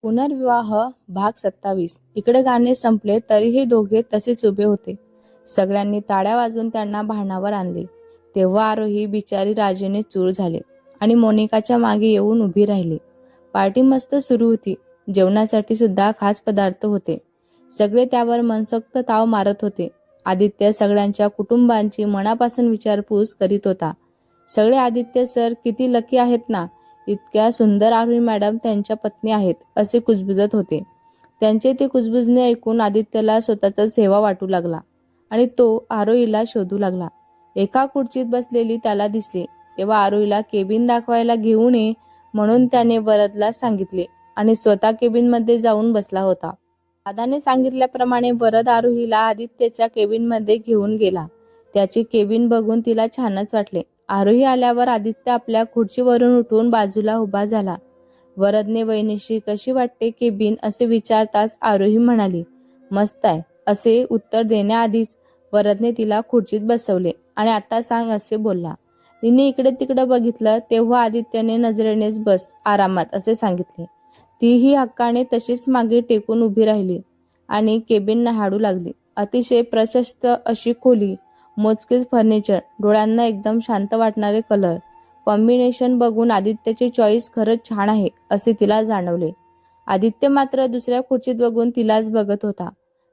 पुनर्विवाह भाग 27। इकडे गाणे संपले तरीही दोघे तसेच उभे होते. सगळ्यांनी टाळ्या वाजवून त्यांना भानावर आणले. तेव्हा आरोही बिचारी राजेने चूर झाले आणि मोनिकाच्या मागे येऊन उभी राहिली. पार्टी मस्त सुरू होती. जेवणासाठी सुद्धा खास पदार्थ होते. सगळे त्यावर मनसोक्त ताव मारत होते. आदित्य सगळ्यांच्या कुटुंबांची मनापासून विचारपूस करीत होता. सगळे आदित्य सर किती लकी आहेत ना, इतक्या सुंदर आरोही मॅडम त्यांच्या पत्नी आहेत असे कुजबुजत होते. त्यांचे ते कुजबुजणे ऐकून आदित्यला स्वतःचाच हेवा वाटू लागला आणि तो आरोहीला शोधू लागला. एका खुर्चीत बसलेली त्याला दिसली तेव्हा आरोहीला केबिन दाखवायला घेऊन ये म्हणून त्याने वरदला सांगितले आणि स्वतः केबिनमध्ये जाऊन बसला होता. दादाने सांगितल्याप्रमाणे वरद आरोहीला आदित्यच्या केबिनमध्ये घेऊन गेला. त्याची केबिन बघून तिला छानच वाटले. आरोही आल्यावर आदित्य आपल्या खुर्चीवरून उठून बाजूला उभा झाला. वरदने वहिनीशी कशी वाटते केबिन असे विचारताच आरोही म्हणाली, मस्त आहे असे उत्तर देण्याआधीच वरदने तिला खुर्चीत बसवले आणि आता सांग असे बोलला. तिने इकडे तिकडे बघितलं तेव्हा आदित्यने नजरेनेच बस आरामात असे सांगितले. तीही हक्काने तशीच मागे टेकून उभी राहिली आणि केबिन न्याहाळू लागली. अतिशय प्रशस्त अशी खोली, मोजकेच फर्निचर, डोळ्यांना एकदम शांत वाटणारे कलर कॉम्बिनेशन बघून आदित्यची चॉईस खरंच छान आहे असे तिला जाणवले. आदित्य मात्र दुसऱ्या खुर्चीत बघून तिलाच बघत होता.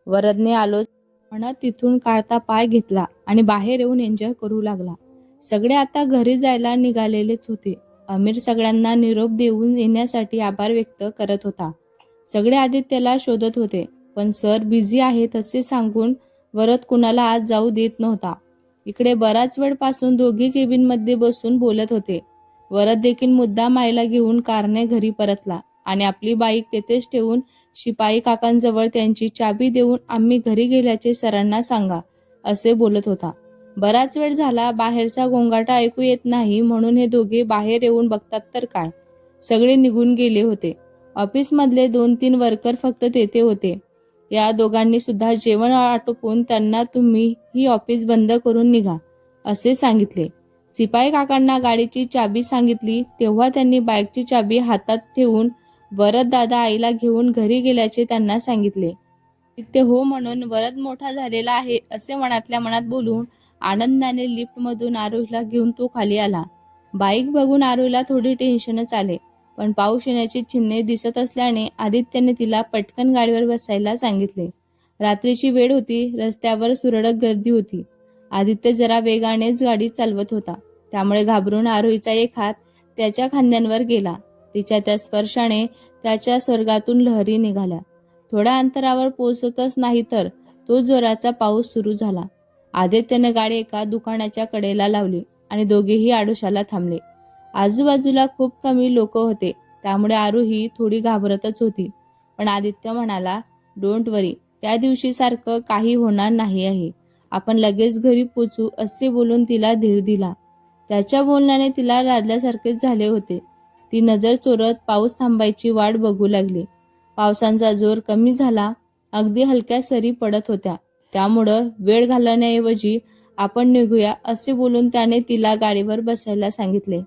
वरदने आलोच म्हणत तिथून काढता पाय घेतला आणि बाहेर येऊन एन्जॉय करू लागला. सगळे आता घरी जायला निघालेलेच होते. अमीर सगळ्यांना निरोप देऊन येण्यासाठी आभार व्यक्त करत होता. सगळे आदित्यला शोधत होते पण सर बिझी आहेत असे सांगून वरद कुणाला आज जाऊ देत नव्हता. इकडे बराच वेळपासून दोघे केबिनमध्ये बसून बोलत होते. वरद देखील मुद्दाम आईला घेऊन कारने घरी परतला आणि आपली बाईक तेथेच ठेवून शिपाई काकांजवळ त्यांची चाबी देऊन आम्ही घरी गेल्याचे सरांना सांगा असे बोलत होता. बराच वेळ झाला बाहेरचा गोंगाटा ऐकू येत नाही म्हणून हे दोघे बाहेर येऊन बघतात तर काय, सगळे निघून गेले होते. ऑफिसमधले 2-3 वर्कर फक्त तेथे होते. या दोघांनी सुद्धा जेवण आटोपून त्यांना तुम्ही ही ऑफिस बंद करून निघा असे सांगितले. शिपाई काकांना गाडीची चाबी सांगितली तेव्हा त्यांनी बाईकची चाबी हातात ठेवून वरद दादा आईला घेऊन घरी गेल्याचे त्यांना सांगितले. ते हो म्हणून वरद मोठा झालेला आहे असे मनातल्या मनात बोलून आनंदाने लिफ्टमधून आरोहीला घेऊन तो खाली आला. बाईक बघून आरोहीला थोडी टेन्शनच आले पण पाऊस येण्याची चिन्हे दिसत असल्याने आदित्यने तिला पटकन गाडीवर बसायला सांगितले. रात्रीची वेळ होती. रस्त्यावर सुरळक गर्दी होती. आदित्य जरा वेगानेच गाडी चालवत होता त्यामुळे घाबरून आरोहीचा एक हात त्याच्या खांद्यांवर गेला. तिच्या त्या स्पर्शाने त्याच्या स्वर्गातून लहरी निघाल्या. थोड्या अंतरावर पोहोचतच नाही तर तो जोराचा पाऊस सुरू झाला. आदित्यने गाडी एका दुकानाच्या कडेला लावली आणि दोघेही आडोशाला थांबले. आजूबाजूला खूप कमी लोक होते त्यामुळे आरोही थोडी घाबरतच होती पण आदित्य म्हणाला, डोंट वरी, त्या दिवशी सारखं काही होणार नाही आहे, आपण लगेच घरी पोचू असे बोलून तिला धीर दिला. त्याच्या बोलण्याने तिला लाजल्यासारखेच झाले होते. ती नजर चोरत पाऊस थांबायची वाट बघू लागली. पावसाचा जोर कमी झाला. अगदी हलक्या सरी पडत होत्या त्यामुळं वेळ घालवण्याऐवजी आपण निघूया असे बोलून त्याने तिला गाडीवर बसायला सांगितले.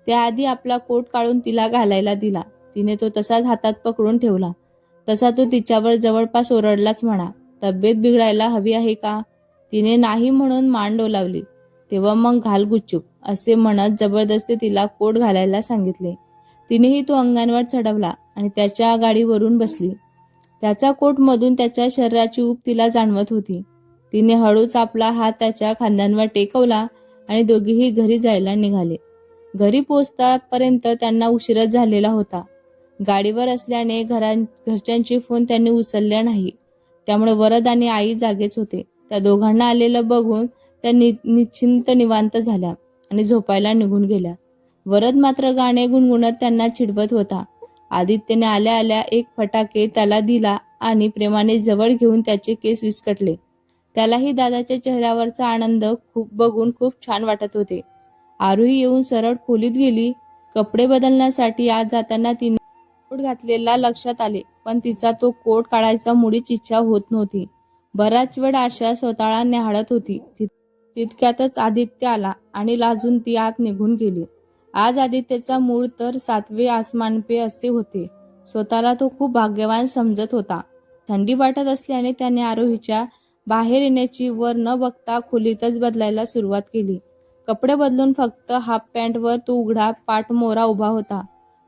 त्याआधी आपला कोट काढून तिला घालायला दिला. तिने तो तसाच हातात पकडून ठेवला. तसा तो तिच्यावर जवळपास ओरडलाच म्हणा, तब्येत बिघडायला हवी आहे का? तिने नाही म्हणून मान डोलावली. तेव्हा मग घाल गुच्चूप असे म्हणत जबरदस्ती तिला कोट घालायला सांगितले. तिनेही तो अंगांवर चढवला आणि त्याच्या गाडीवरून बसली. त्याचा कोट मधून त्याच्या शरीराची ऊब तिला जाणवत होती. तिने हळूच आपला हात त्याच्या खांद्यांवर टेकवला आणि दोघेही घरी जायला निघाले. घरी पोहोचतापर्यंत त्यांना उशीरच झालेला होता. गाडीवर असल्याने घरच्यांचे फोन त्यांनी उचलले नाही त्यामुळे वरद आणि आई जागेच होते. त्या दोघांना आलेलं बघून त्या निश्चिंत निवांत झाल्या आणि झोपायला निघून गेल्या. वरद मात्र गाणे गुणगुणत त्यांना चिडवत होता. आदित्यने आल्या आल्या एक फटाके त्याला दिला आणि प्रेमाने जवळ घेऊन त्याचे केस विस्कटले. त्यालाही दादाच्या चेहऱ्यावरचा आनंद बघून खूप छान वाटत होते. आरोही येऊन सरळ खोलीत गेली. कपडे बदलण्यासाठी आज जाताना तिने कोट घातलेला लक्षात आले पण तिचा तो कोट काढायचा मुळीच इच्छा होत नव्हती. बराच वेळ आरशात स्वतःला न्याहाळत होती. तितक्यातच आदित्य आला आणि लाजून ती आत निघून गेली. आज आदित्यचा मूड तर 7वे आसमान पे असे होते. स्वतःला तो खूप भाग्यवान समजत होता. थंडी वाटत असल्याने त्याने आरोहीच्या बाहेर येण्याची वर न बघता खोलीतच बदलायला सुरुवात केली. कपडे बदलून फक्त हाफ पॅन्टवर तो उघडा पाठमोरा उभा होता.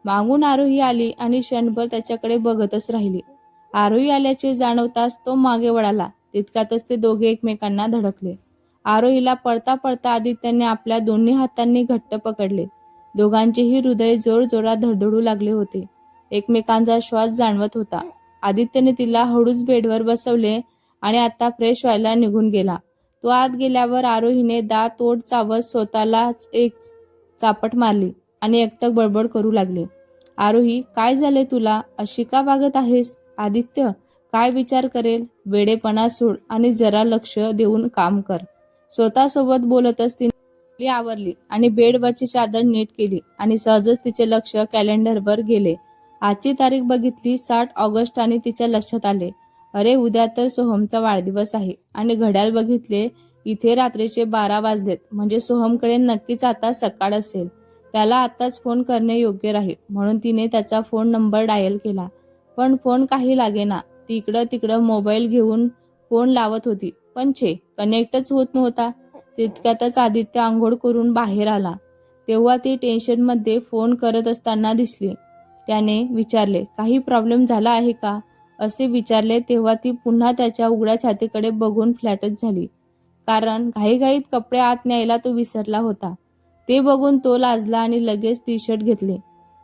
मागून आरोही आली आणि क्षणभर त्याच्याकडे बघतच राहिली. आरोही आल्याचे जाणवताच तो मागे वळाला. तितक्यातच ते दोघे एकमेकांना धडकले. आरोहीला पळता पळता आदित्यने आपल्या दोन्ही हातांनी घट्ट पकडले. दोघांचेही हृदय जोरजोरात धडधडू लागले होते. एकमेकांचा श्वास जाणवत होता. आदित्यने तिला हळूच बेडवर बसवले आणि आता फ्रेश व्हायला निघून गेला. तो आत गेल्यावर आरोहीने दात ओठ चावत स्वतःलाच एक चापट मारली आणि एकटक बडबड करू लागले. आरोही, काय झाले तुला? अशी का वागत आहेस? आदित्य काय विचार करेल? वेडेपणा सोड आणि जरा लक्ष देऊन काम कर. स्वतःसोबत बोलतच तिने आवरली आणि बेडवरची चादर नीट केली आणि सहजच तिचे लक्ष कॅलेंडरवर गेले. आजची तारीख बघितली 60 ऑगस्ट आणि तिच्या लक्षात आले, अरे उद्या तर सोहमचा वाढदिवस आहे. आणि घड्याळ बघितले, इथे रात्रीचे 12 वाजलेत. म्हणजे सोहमकडे नक्कीच आता सकाळ असेल. त्याला आताच फोन करणे योग्य राहील. म्हणून तिने त्याचा फोन नंबर डायल केला. पण फोन काही लागेना. ती इकडं तिकडं मोबाईल घेऊन फोन लावत होती, पण कनेक्टच होत नव्हता. तितक्यातच आदित्य आंघोळ करून बाहेर आला. तेव्हा ती टेन्शनमध्ये फोन करत असताना दिसली. त्याने विचारले, काही प्रॉब्लेम झाला आहे का? असे विचारले तेव्हा ती पुन्हा त्याच्या उघड्या छातीकडे बघून फ्लॅटच झाली. कारण घाईघाईत कपडे आत न्यायला तो विसरला होता. ते बघून तो लाजला आणि लगेच टी शर्ट घेतले.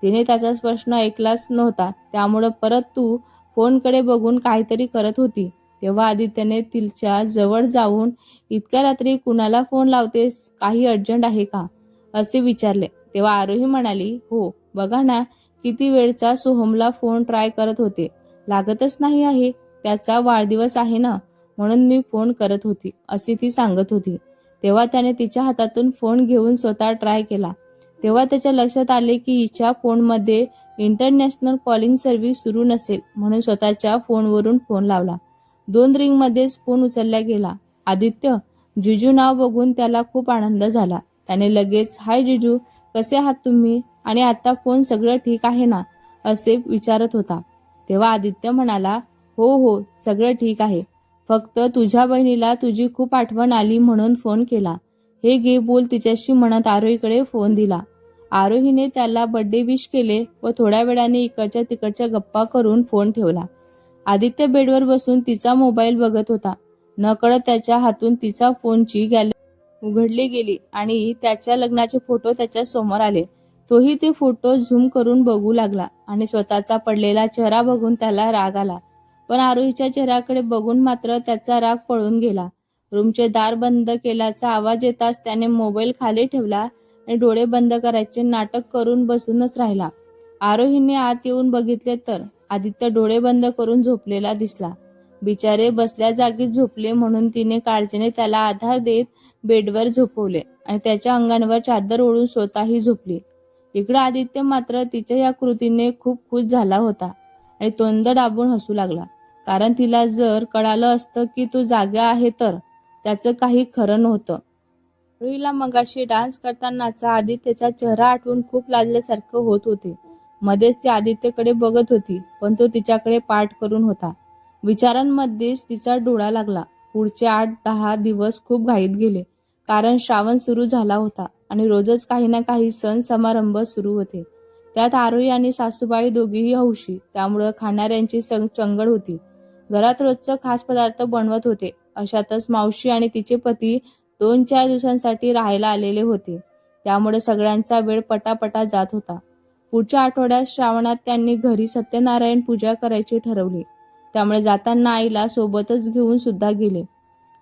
तिने त्याचा प्रश्न ऐकलाच नव्हता. त्यामुळे परत तू फोनकडे बघून काहीतरी करत होती. तेव्हा आदित्यने तिच्या जवळ जाऊन, इतक्या रात्री कुणाला फोन लावतेस? काही अर्जंट आहे का? असे विचारले. तेव्हा आरोही म्हणाली, हो बघा ना, किती वेळचा सोहमला फोन ट्राय करत होते, लागतच नाही आहे. त्याचा वाढदिवस आहे ना, म्हणून मी फोन करत होती, अशी ती सांगत होती. तेव्हा त्याने तिच्या हातातून फोन घेऊन स्वतः ट्राय केला. तेव्हा त्याच्या लक्षात आले की हिच्या फोनमध्ये इंटरनॅशनल कॉलिंग सर्व्हिस सुरू नसेल, म्हणून स्वतःच्या फोनवरून फोन लावला. 2 रिंगमध्येच फोन उचलला गेला. आदित्य, जिजू नाव बघून त्याला खूप आनंद झाला. त्याने लगेच, हाय जिजू, कसे आहात तुम्ही? आणि आता फोन सगळं ठीक आहे ना? असे विचारत होता. तेव्हा आदित्य म्हणाला, हो हो सगळं ठीक आहे. फक्त तुझ्या बहिणीला तुझी खूप आठवण आली म्हणून फोन केला. हे घे बोल तिच्याशी म्हणत आरोहीकडे फोन दिला. आरोहीने त्याला बर्थडे विश केले व थोड्या वेळाने इकडच्या तिकडच्या गप्पा करून फोन ठेवला. आदित्य बेडवर बसून तिचा मोबाईल बघत होता. नकळत त्याच्या हातून तिचा फोनची गॅलरी उघडली गेली आणि त्याच्या लग्नाचे फोटो त्याच्या समोर आले. तोही ते फोटो झूम करून बघू लागला आणि स्वतःचा पडलेला चेहरा बघून त्याला राग आला. पण आरोहीच्या चेहऱ्याकडे बघून मात्र त्याचा राग पळून गेला. रूमचे दार बंद केल्याचा आवाज येताच त्याने मोबाईल खाली ठेवला आणि डोळे बंद करायचे नाटक करून बसूनच राहिला. आरोहीने आत येऊन बघितले तर आदित्य डोळे बंद करून झोपलेला दिसला. बिचारे बसल्या जागीच झोपले म्हणून तिने काळजीने त्याला आधार देत बेडवर झोपवले आणि त्याच्या अंगावर चादर ओढून स्वतःही झोपली. इकडे आदित्य मात्र तिच्या या कृतीने खूप खुश झाला होता आणि तोंड दाबून हसू लागला. कारण तिला जर कळालं असतं की तो जागा आहे तर त्याचं काही खरं नव्हतं. आरोहीला मगाशी डान्स करतानाचा आदित्यचा चेहरा आठवून खूप लाजल्यासारखं होत होते. मध्येच ती आदित्यकडे बघत होती, पण तो तिच्याकडे पाठ करून होता. विचारांमध्येच तिचा डोळा लागला. पुढचे 8-10 दिवस खूप घाईत गेले. कारण श्रावण सुरू झाला होता आणि रोजच काही ना काही सण समारंभ सुरू होते. त्यात आरोही आणि सासूबाई दोघीही हौशी, त्यामुळं खाणाऱ्यांची चंगळ होती. घरात रोजचं खास पदार्थ बनवत होते. अशातच मावशी आणि तिचे पती 2-4 दिवसांसाठी राहायला आलेले होते. त्यामुळे सगळ्यांचा वेळ पटापटा जात होता. पुढच्या आठवड्यात श्रावणात त्यांनी घरी सत्यनारायण पूजा करायची ठरवली. त्यामुळे जाताना आईला सोबतच घेऊन सुद्धा गेले.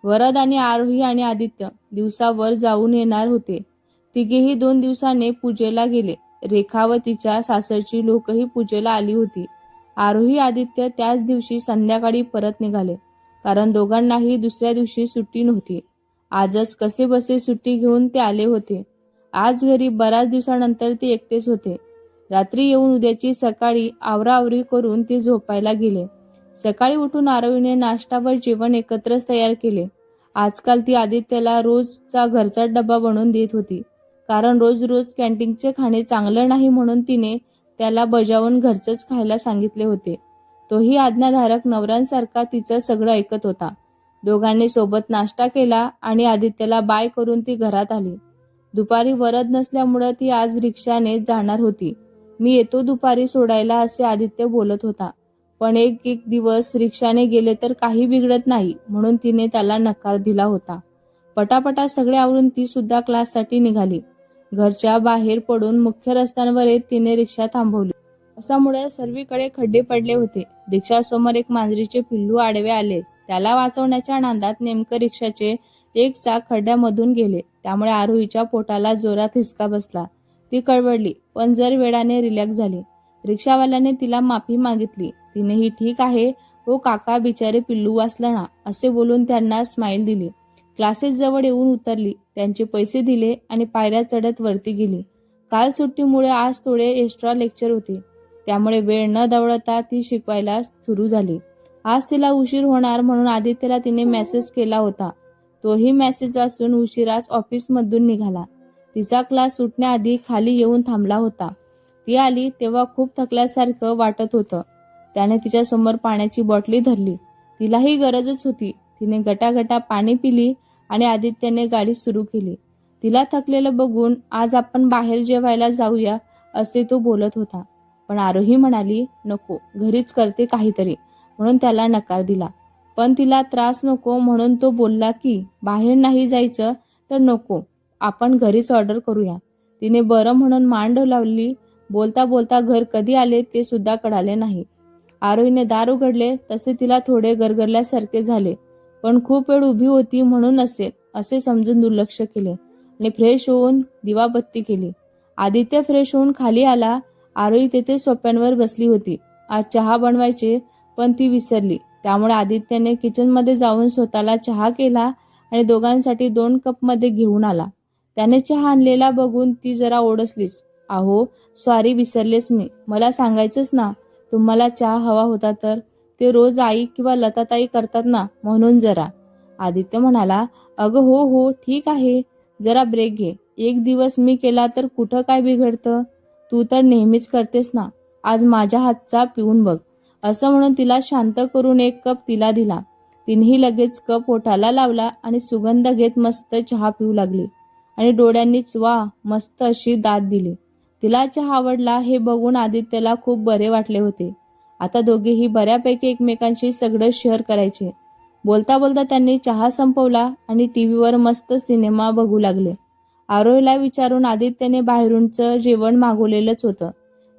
वरद आणि आरोही आणि आदित्य दिवसावर जाऊन येणार होते. तिघेही 2 दिवसाने पूजेला गेले. रेखा व तिच्या सासरची लोकही पूजेला आली होती. आरोही आदित्य त्याच दिवशी संध्याकाळी परत निघाले. कारण दोघांनाही दुसऱ्या दिवशी सुट्टी नव्हती. आजच कसे बसे सुट्टी घेऊन ते आले होते. आज घरी बऱ्याच दिवसानंतर ते एकटेच होते. रात्री येऊन उद्याची सकाळी आवराआवरी करून ते झोपायला गेले. सकाळी उठून आरोहीने नाश्ता व जेवण एकत्रच तयार केले. आजकाल ती आदित्यला रोजचा घरचा डबा बनवून देत होती. कारण रोज रोज कॅन्टीनचे खाणे चांगलं नाही म्हणून तिने त्याला बजावून घरचंच खायला सांगितले होते. तोही आज्ञाधारक नवऱ्यांसारखा तिचं सगळं ऐकत होता. दोघांनी सोबत नाश्ता केला आणि आदित्यला बाय करून ती घरात आली. दुपारी वरद नसल्यामुळं ती आज रिक्षाने जाणार होती. मी येतो दुपारी सोडायला असे आदित्य बोलत होता. पण एक एक दिवस रिक्षाने गेले तर काही बिघडत नाही म्हणून तिने त्याला नकार दिला होता. पटापटा सगळे आवरून ती सुद्धा क्लाससाठी निघाली. घरच्या बाहेर पडून मुख्य रस्त्यांवर येत तिने रिक्षा थांबवली. पावसामुळे सर्वीकडे खड्डे पडले होते. रिक्षासमोर एक मांजरीचे पिल्लू आडवे आले. त्याला वाचवण्याच्या नादात नेमकं रिक्षाचे एक चाक खड्ड्यामधून गेले. त्यामुळे आरोहीच्या पोटाला जोरात हिसका बसला. ती कळवळली पण जर वेळाने रिलॅक्स झाली. रिक्षावाल्याने तिला माफी मागितली. तिनेही ठीक आहे हो काका बिचारे पिल्लू वाचलं ना असे बोलून त्यांना स्माईल दिली. क्लासेस जवळ येऊन उतरली. त्यांचे पैसे दिले आणि पायऱ्या चढत वरती गेली. काल सुट्टीमुळे आज थोडे एक्स्ट्रा लेक्चर होते. त्यामुळे वेळ न दवडता ती शिकवायला सुरू झाली. आज तिला उशीर होणार म्हणून आदित्यला तिने मेसेज केला होता. तोही मेसेज वाचून उशिराच ऑफिसमधून निघाला. तिचा क्लास सुटण्याआधी खाली येऊन थांबला होता. ती आली तेव्हा खूप थकल्यासारखं वाटत होतं. त्याने तिच्या समोर पाण्याची बॉटली धरली. तिलाही गरजच होती. तिने गटागटा पाणी पिली आणि आदित्यने गाडी सुरू केली. तिला थकलेलं बघून आज आपण बाहेर जेवायला जाऊया असे तो बोलत होता. पण आरोही म्हणाली नको घरीच करते काहीतरी म्हणून त्याला नकार दिला. पण तिला त्रास नको म्हणून तो बोलला की बाहेर नाही जायचं तर नको आपण घरीच ऑर्डर करूया. तिने बरं म्हणून मान डोलावली. बोलता बोलता घर कधी आले ते सुद्धा कळाले नाही. आरोहीने दार उघडले तसे तिला थोडे गरगरल्यासारखे झाले. पण खूप वेळ उभी होती म्हणून असेल असे समजून दुर्लक्ष केले आणि फ्रेश होऊन दिवाबत्ती केली. आदित्य फ्रेश होऊन खाली आला. आरोही तेथे सोप्यांवर बसली होती. आज चहा बनवायचे पण ती विसरली. त्यामुळे आदित्यने किचनमध्ये जाऊन स्वतःला चहा केला आणि दोघांसाठी 2 कपमध्ये घेऊन आला. त्याने चहा आणलेला बघून ती जरा ओढसलीस. अहो सॉरी विसरलेस मी. मला सांगायचंच ना तुम्हाला चहा हवा होता तर. ते रोज आई किंवा लताताई करतात ना म्हणून जरा. आदित्य म्हणाला अगं हो हो ठीक आहे जरा ब्रेक घे. एक दिवस मी केला तर कुठं काय बिघडतं. तू तर नेहमीच करतेस ना. आज माझ्या हातचा पिऊन बघ. असं म्हणून तिला शांत करून 1 कप तिला दिला. तिनेही लगेच कप ओठाला लावला आणि सुगंध घेत मस्त चहा पिऊ लागली आणि डोळ्यांनीच वा मस्त अशी दाद दिली. तिला चहा आवडला हे बघून आदित्यला खूप बरे वाटले होते. आता दोघेही बऱ्यापैकी एकमेकांशी सगळं शेअर करायचे. बोलता बोलता त्यांनी चहा संपवला आणि टीव्हीवर मस्त सिनेमा बघू लागले. आरोहीला विचारून आदित्यने बाहेरूनचं जेवण मागवलेलंच होतं.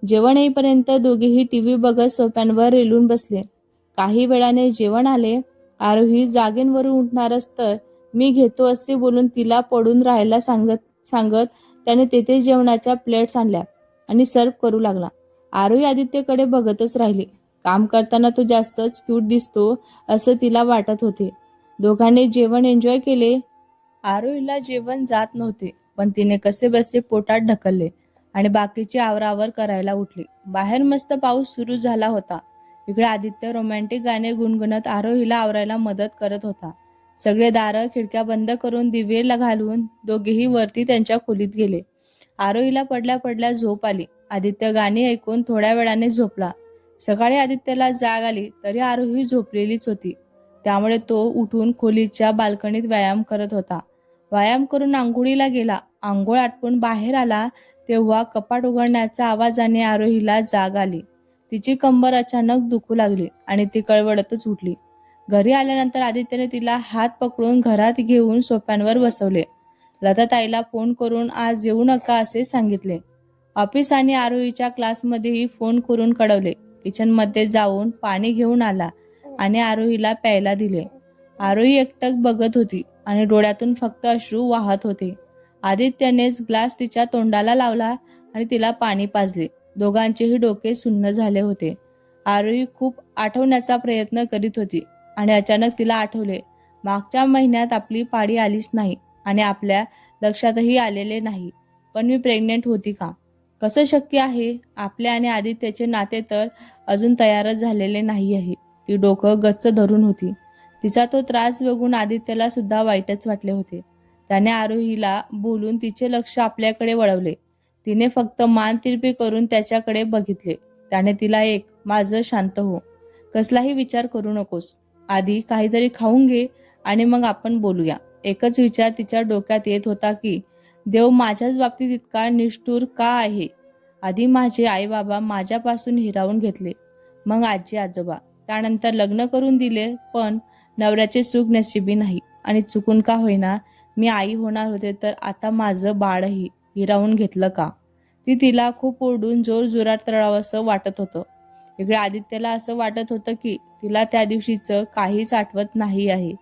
जेवण येईपर्यंत दोघेही टीव्ही बघत सोफ्यांवर रेलून बसले. काही वेळाने जेवण आले. आरोही जागेवरून उठणारच तर मी घेतो असे बोलून तिला पडून राहायला सांगत त्याने तेथे जेवणाच्या प्लेट्स आणल्या आणि सर्व करू लागला. आरोही आदित्यकडे बघतच राहिली. काम करताना तो जास्तच क्यूट दिसतो असं तिला वाटत होते. दोघांनी जेवण एन्जॉय केले. आरोहीला जेवण जात नव्हते पण तिने कसे बसे पोटात ढकलले आणि बाकीची आवरावर करायला उठली. बाहेर मस्त पाऊस सुरू झाला होता. इकडे आदित्य रोमॅन्टिक गाणे गुणगुणत आरोहीला आवरायला मदत करत होता. सगळे दारं खिडक्या बंद करून दिवे घालून दोघेही वरती त्यांच्या खोलीत गेले. आरोहीला पडल्या पडल्या झोप आली. आदित्य गाणी ऐकून थोड्या वेळाने झोपला. सकाळी आदित्यला जाग आली तरी आरोही झोपलेलीच होती. त्यामुळे तो उठून खोलीच्या बाल्कनीत व्यायाम करत होता. व्यायाम करून आंघोळीला गेला. आंघोळ आटपून बाहेर आला तेव्हा कपाट उघडण्याच्या आवाजाने आरोहीला जाग आली. तिची कंबर अचानक दुखू लागली आणि ती कळवळतच उठली. घरी आल्यानंतर आदित्यने तिला हात पकडून घरात घेऊन सोफ्यांवर बसवले. लताताईला फोन करून आज येऊ नका असे सांगितले. ऑफिस आणि आरोहीच्या क्लासमध्येही फोन करून कळवले. किचनमध्ये जाऊन पाणी घेऊन आला आणि आरोहीला प्यायला दिले. आरोही एकटक बघत होती आणि डोळ्यातून फक्त अश्रू वाहत होते. आदित्यनेच ग्लास तिच्या तोंडाला लावला आणि तिला पाणी पाजले. दोघांचेही डोके सुन्न झाले होते. आरोही खूप आठवण्याचा प्रयत्न करीत होती आणि अचानक तिला आठवले मागच्या महिन्यात आपली पाळी आलीच नाही आणि आपल्या लक्षातही आलेले नाही. पण मी प्रेग्नेंट होती का? कसं शक्य आहे? आपले आणि आदित्यचे नाते तर अजून तयारच झालेले नाही आहे. ती डोकं गच्च धरून होती. तिचा तो त्रास बघून आदित्यला सुद्धा वाईटच वाटले होते. त्याने आरोहीला बोलून तिचे लक्ष आपल्याकडे वळवले. तिने फक्त मान तिरपी करून त्याच्याकडे बघितले. त्याने तिला माझं शांत हो, कसलाही विचार करू नकोस, आधी काहीतरी खाऊन घे आणि मग आपण बोलूया. एकच विचार तिच्या डोक्यात येत होता की देव माझ्याच बाबतीत इतका निष्ठुर का आहे. आधी माझे आई बाबा माझ्यापासून हिरावून घेतले, मग आजी आजोबा, त्यानंतर लग्न करून दिले, पण नवऱ्याचे सुख नशिबी नाही. आणि चुकून का होईना मी आई होणार होते, तर आता माझं बाळही हिरावून घेतलं का. ती तिला खूप ओरडून जोर जोरात रडावंसं वाटत होतं. इकडे आदित्यला असं वाटत होतं की तिला त्या दिवशीचं काहीच आठवत नाही आहे.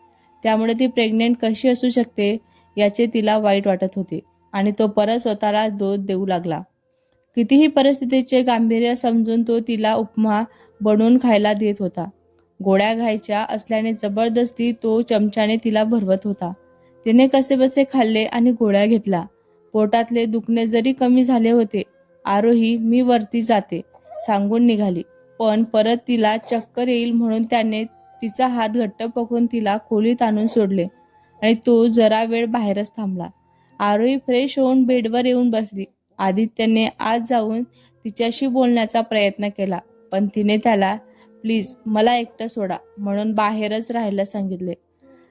त्यामुळे ती प्रेग्नेंट कशी असू शकते याचे तिला वाईट वाटत होते आणि तो परत स्वतःला दोष देऊ लागला. कितीही परिस्थितीचे गांभीर्य समजून तो तिला उपमा बनवून खायला देत होता. गोळ्या घ्यायच्या असल्याने जबरदस्ती तो चमच्याने तिला भरवत होता. तिने कसेबसे खाल्ले आणि गोळ्या घेतल्या. पोटातले दुखणे जरी कमी झाले होते. आरोही मी वरती जाते सांगून निघाली, पण परत तिला चक्कर येईल म्हणून त्याने तिचा हात घट्ट पकडून तिला खोलीत आणून सोडले आणि तो जरा वेळ बाहेरच थांबला. आरोही फ्रेश होऊन बेडवर येऊन बसली. आदित्यने आज जाऊन तिच्याशी बोलण्याचा प्रयत्न केला, पण तिने त्याला प्लीज मला एकटं सोडा म्हणून बाहेरच राहायला सांगितले.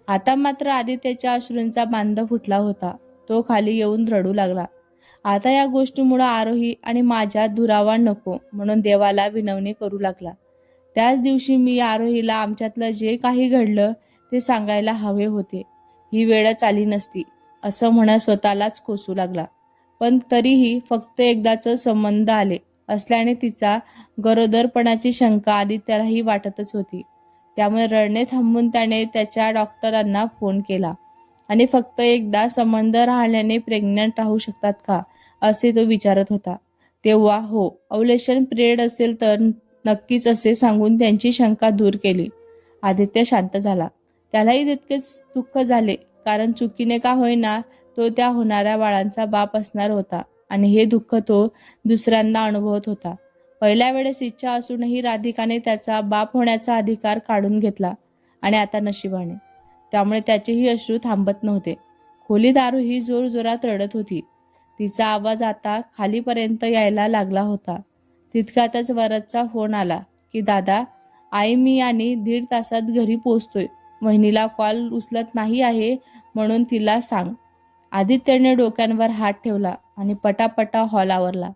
आता मात्र आदित्यच्या अश्रूंचा बांध फुटला होता. तो खाली येऊन रडू लागला. आता या गोष्टीमुळे आरोही आणि माझ्या दुरावा नको म्हणून देवाला विनवणी करू लागला. त्याच दिवशी मी आरोहीला आमच्यातलं जे काही घडलं ते सांगायला हवे होते. ही वेळच आली नसती असं म्हणत स्वतःलाच कोसू लागला. पण तरीही फक्त एकदाच संबंध आले असल्याने तिचा गरोदरपणाची शंका आदित्यालाही वाटतच होती. त्यामुळे रडणे थांबून त्याने त्याच्या डॉक्टरांना फोन केला आणि फक्त एकदा संबंध राहिल्याने प्रेग्नंट राहू शकतात का असे तो विचारत होता. तेव्हा हो, ओव्युलेशन पिरियड असेल तर नक्कीच असे सांगून त्यांची शंका दूर केली. आदित्य शांत झाला. त्यालाही तितकेच दुःख झाले, कारण चुकीने का होईना तो त्या होणाऱ्या बाळांचा बाप असणार होता आणि हे दुःख तो दुसऱ्यांदा अनुभवत होता. पहिल्या वेळेस इच्छा असूनही राधिकाने त्याचा बाप होण्याचा अधिकार काढून घेतला आणि आता नशिबाने. त्यामुळे त्याचेही अश्रू थांबत नव्हते. खोलीत आरोही जोर जोरात रडत होती. तिचा आवाज आता खालीपर्यंत यायला लागला होता. तितक्यातच वरदचा फोन आला की दादा, आई मी आणि 1.5 तासात घरी पोहोचतोय. वहिनीला कॉल उचलत नाही आहे म्हणून तिला सांग. आदित्यने डोक्यांवर हात ठेवला आणि पटापटा हॉल आवरला.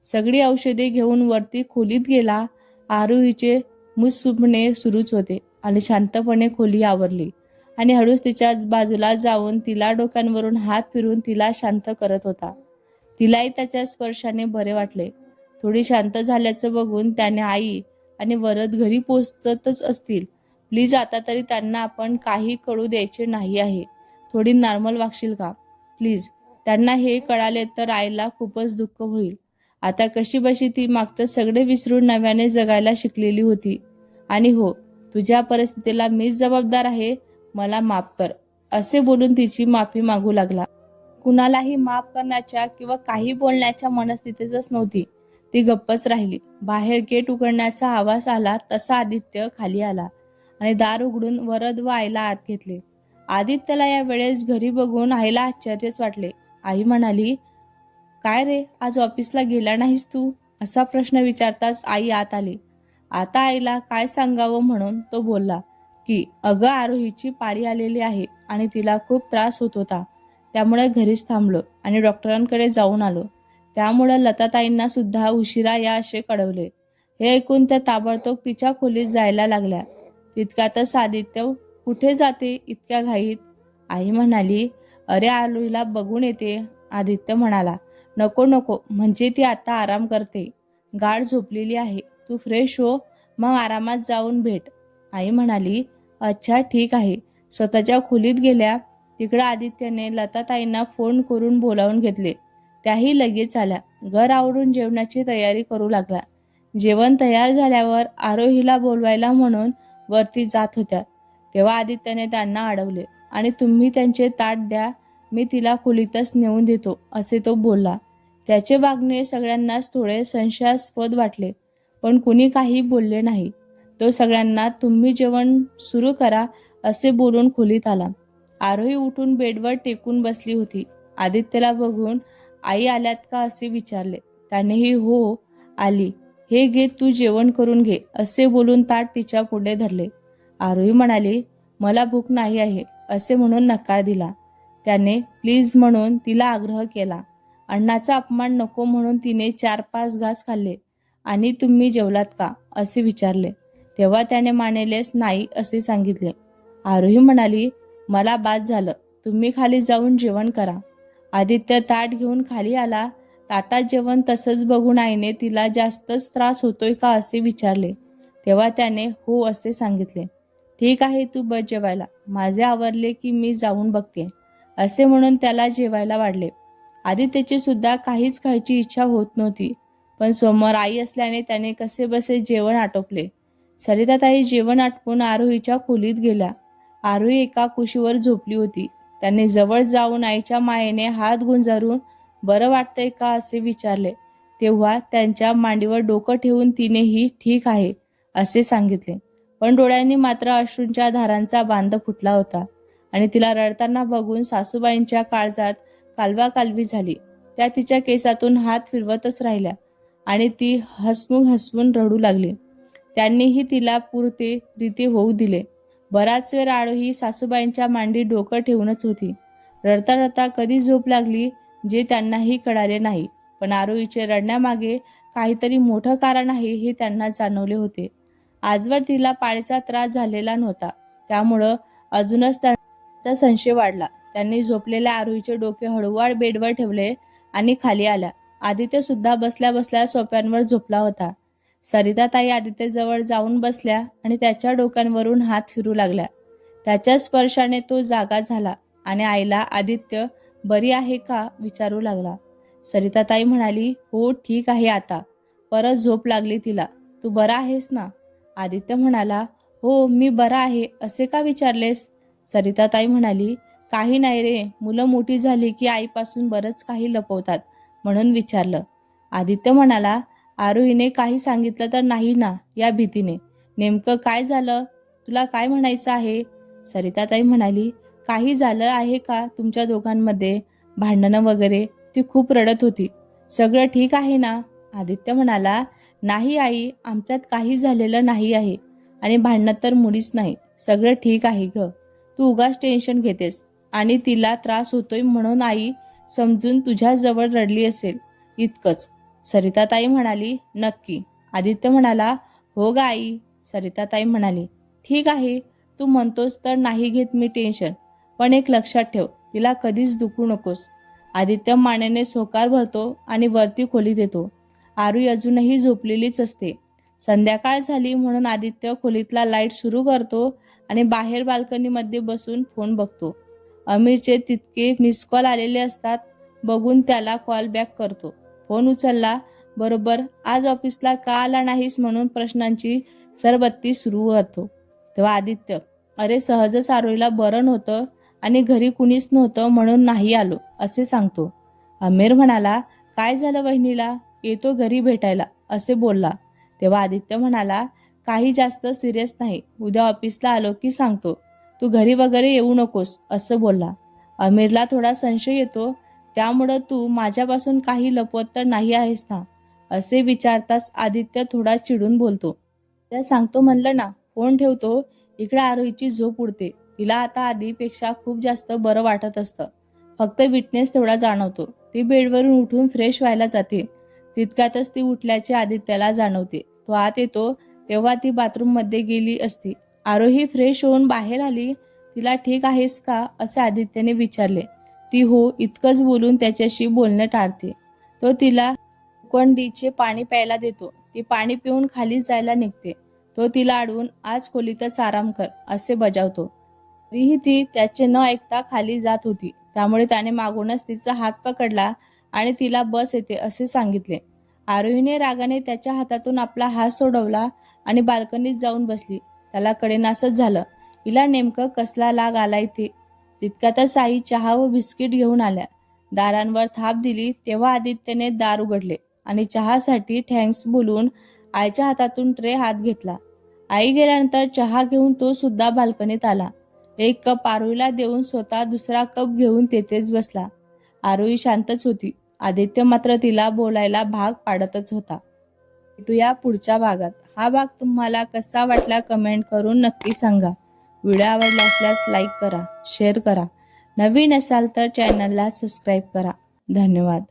सगळी औषधे घेऊन वरती खोलीत गेला. आरोहीचे मुसुबणे सुरूच होते आणि शांतपणे खोली आवरली आणि हळूच तिच्या बाजूला जाऊन तिला डोक्यांवरून हात फिरून तिला शांत करत होता. तिलाही त्याच्या स्पर्शाने बरे वाटले. थोडी शांत झाल्याचं बघून त्याने आई आणि वरद घरी पोहोचतच असतील, प्लीज आता तरी त्यांना आपण काही कळू द्यायचे नाही आहे. थोडी नॉर्मल वागशील का प्लीज. त्यांना हे कळाले तर आईला खूपच दुःख होईल. आता कशीबशी ती मागचं सगळे विसरून नव्याने जगायला शिकलेली होती. आणि हो, तुझ्या परिस्थितीला मीच जबाबदार आहे, मला माफ कर असे बोलून तिची माफी मागू लागला. कुणालाही माफ करण्याच्या किंवा काही बोलण्याच्या मनस्थितीतच नव्हती. ती गप्पच राहिली. बाहेर गेट उघडण्याचा आवाज आला तसा आदित्य खाली आला आणि दार उघडून वरद व आईला आत घेतले. आदित्यला या वेळेस घरी बघून आईला आश्चर्यच वाटले. आई म्हणाली, काय रे, आज ऑफिसला गेला नाहीस तू, असा प्रश्न विचारताच आई आत आली. आता आईला काय सांगावं म्हणून तो बोलला की अगं, आरोहीची पाळी आलेली आहे आणि तिला खूप त्रास होत होता, त्यामुळे घरीच थांबलो आणि डॉक्टरांकडे जाऊन आलो. त्यामुळे लताताईंना सुद्धा उशिरा या असे कळवले. हे ऐकून त्या ताबडतोब तिच्या खोलीत जायला लागल्या. तितक्यातच आदित्य, कुठे जाते इतक्या घाईत. आई म्हणाली, अरे आरोहीला बघून येते. आदित्य म्हणाला, नको नको, म्हणजे ती आता आराम करते, गाढ झोपलेली आहे. तू फ्रेश हो, मग आरामात जाऊन भेट. आई म्हणाली, अच्छा ठीक आहे. स्वतःच्या खोलीत गेल्या. तिकडे आदित्यने लताताईंना फोन करून बोलावून घेतले. त्याही लगेच आल्या. घर आवरून जेवणाची तयारी करू लागला. जेवण तयार झाल्यावर आरोहीला बोलवायला म्हणून वरती जात होत्या तेव्हा आदित्यने त्यांना अडवले आणि तुम्ही त्यांचे ताट द्या, मी तिला खोलीतच नेऊन देतो असे तो बोलला. त्याचे वागणे सगळ्यांनाच थोडे संशयास्पद वाटले, पण कुणी काही बोलले नाही. तो सगळ्यांना तुम्ही जेवण सुरू करा असे बोलून खोलीत आला. आरोही उठून बेडवर टेकून बसली होती. आदित्यला बघून आई आल्यात का असे विचारले. त्यानेही हो आली. हे घे तू जेवण करून घे असे बोलून ताट तिच्या पुढे धरले. आरोही म्हणाली मला भूक नाही आहे असे म्हणून नकार दिला. त्याने प्लीज म्हणून तिला आग्रह केला. अन्नाचा अपमान नको म्हणून तिने 4-5 घास खाल्ले. आणि तुम्ही जेवलात का असे विचारले. तेव्हा त्याने मानेलेच नाही असे सांगितले. आरोही म्हणाली मला बाद झालं, तुम्ही खाली जाऊन जेवण करा. आदित्य ताट घेऊन खाली आला. ताटात जेवण तसंच बघून आईने तिला जास्तच त्रास होतोय का असे विचारले. तेव्हा त्याने हो असे सांगितले. ठीक आहे तू बस जेवायला, माझे आवरले की मी जाऊन बघते असे म्हणून त्याला जेवायला वाढले. आदित्यची सुद्धा काहीच खायची इच्छा होत नव्हती, पण समोर आई असल्याने त्याने कसे बसे जेवण आटोपले. सरिताताई जेवण आटपून आरोहीच्या खोलीत गेल्या. आरोही एका कुशीवर झोपली होती. त्याने जवळ जाऊन आईच्या मायेने हात गुंजारून बरं वाटतंय का असे विचारले. तेव्हा त्यांच्या मांडीवर डोकं ठेवून तिनेही ठीक आहे असे सांगितले. पण डोळ्यांनी मात्र अश्रूंच्या धारांचा बांध फुटला होता आणि तिला रडताना बघून सासूबाईंच्या काळजात कालवाकालवी झाली. त्या तिच्या केसातून हात फिरवतच राहिल्या आणि ती हसवून रडू लागली. त्यांनीही तिला पुरते रीती होऊ दिले. बराच वेळ आरोही सासूबाईंच्या मांडी डोकं ठेवूनच होती. रडता रडता कधी झोप लागली जे त्यांनाही कळाले नाही. पण आरोहीचे रडण्यामागे काहीतरी मोठं कारण आहे हे त्यांना जाणवले होते. आजवर तिला पाळीचा त्रास झालेला नव्हता, त्यामुळं अजूनच त्यांचा संशय वाढला. त्यांनी झोपलेल्या आरोहीचे डोके हळूवार बेडवर ठेवले आणि खाली आल्या. आदित्य सुद्धा बसल्या बसल्या सोफ्यांवर झोपला होता. सरिताताई आदित्य जवळ जाऊन बसल्या आणि त्याच्या डोक्यांवरून हात फिरू लागल्या. त्याच्या स्पर्शाने तो जागा झाला आणि आईला आदित्य बरी आहे का विचारू लागला. सरिताताई म्हणाली हो ठीक आहे आता. परत झोप लागली तिला. तू बरा आहेस ना? आदित्य म्हणाला हो मी बरा आहे. असे का विचारलेस? सरिताताई म्हणाली काही नाही रे, मुलं मोठी झाली की आईपासून बरंच काही लपवतात म्हणून विचारलं. आदित्य म्हणाला आरोहीने काही सांगितलं तर नाही ना या भीतीने. नेमकं काय झालं? तुला काय म्हणायचं आहे? सरिताताई म्हणाली काही झालं आहे का तुमच्या दोघांमध्ये? भांडणं वगैरे? ती खूप रडत होती. सगळं ठीक आहे ना? आदित्य म्हणाला नाही आई, आमच्यात काही झालेलं नाही आहे आणि भांडणं तर मुळीच नाही. सगळं ठीक आहे ग. तू उगाच टेन्शन घेतेस आणि तिला त्रास होतोय म्हणून आई समजून तुझ्या जवळ रडली असेल इतकंच. सरिताताई म्हणाली नक्की? आदित्य म्हणाला हो ग आई. सरिताताई म्हणाली ठीक आहे, तू म्हणतोस तर नाही घेत मी टेन्शन, पण एक लक्षात ठेव, तिला कधीच दुखू नकोस. आदित्य मानेने सोकार भरतो आणि वरती खोलीत येतो. आरुई अजूनही झोपलेलीच असते. संध्याकाळ झाली म्हणून आदित्य खोलीतला लाईट सुरू करतो आणि बाहेर बाल्कनीमध्ये बसून फोन बघतो. अमीरचे तितके मिस कॉल आलेले असतात बघून त्याला कॉल बॅक करतो. फोन उचलला बरोबर आज ऑफिसला का आला नाहीस म्हणून प्रश्नांची सरबत्ती सुरू करतो. तेव्हा आदित्य अरे सहजच आरोहीला बरं नव्हतं आणि घरी कुणीच नव्हतं म्हणून नाही आलो असे सांगतो. अमीर म्हणाला काय झालं वहिनीला? येतो घरी भेटायला असे बोलला. तेव्हा आदित्य म्हणाला काही जास्त सिरियस नाही, उद्या ऑफिसला आलो की सांगतो, तू घरी वगैरे येऊ नकोस असं बोलला. अमीरला थोडा संशय येतो. त्यामुळं तू माझ्यापासून काही लपवत तर नाही आहेस ना असे विचारताच आदित्य थोडा चिडून बोलतो. त्या सांगतो म्हणलं ना, फोन ठेवतो. इकडे आरोहीची झोप उडते. तिला आता आधीपेक्षा खूप जास्त बरं वाटत असतं. फक्त विटनेस तेवढा जाणवतो. ती बेडवरून उठून फ्रेश व्हायला जाते. तितक्यातच ती उठल्याचे आदित्याला जाणवते. तो आत येतो तेव्हा ती बाथरूम मध्ये गेली असती. आरोही फ्रेश होऊन बाहेर आली. तिला ठीक आहेस का असे आदित्यने विचारले. ती हो इतकंच बोलून त्याच्याशी बोलणं टाळते. तो तिला ग्लुकॉन-डीचे पाणी प्यायला देतो. ती पाणी पिऊन खाली जायला निघते. तो तिला अडवून आज खोलीतच आराम कर असे बजावतो. तरीही ती त्याचे न ऐकता खाली जात होती. त्यामुळे त्याने मागूनच तिचा हात पकडला आणि तिला बस येते असे सांगितले. आरोहीने रागाने त्याच्या हातातून आपला हात सोडवला आणि बाल्कनीत जाऊन बसली. त्याला कळेनासच झालं हिला नेमकं कसला लाग आलाय ते. तितक्यातच आई चहा व बिस्किट घेऊन आल्या. दारांवर थाप दिली तेव्हा आदित्यने दार उघडले आणि चहासाठी थँक्स बोलून आईच्या हातातून ट्रे हात घेतला. आई गेल्यानंतर चहा घेऊन तो सुद्धा बाल्कनीत आला. एक कप आरोहीला देऊन स्वतः दुसरा कप घेऊन तेथेच बसला. आरोही शांतच होती. आदित्य मात्र तिला बोलायला भाग पाडतच होता. भेटूया पुढच्या भागात. हा भाग तुम्हाला कसा वाटला कमेंट करून नक्की सांगा. व्हिडिओ आवडला असल्यास लाईक करा, शेअर करा. नवीन असाल तर चॅनलला सबस्क्राईब करा. धन्यवाद.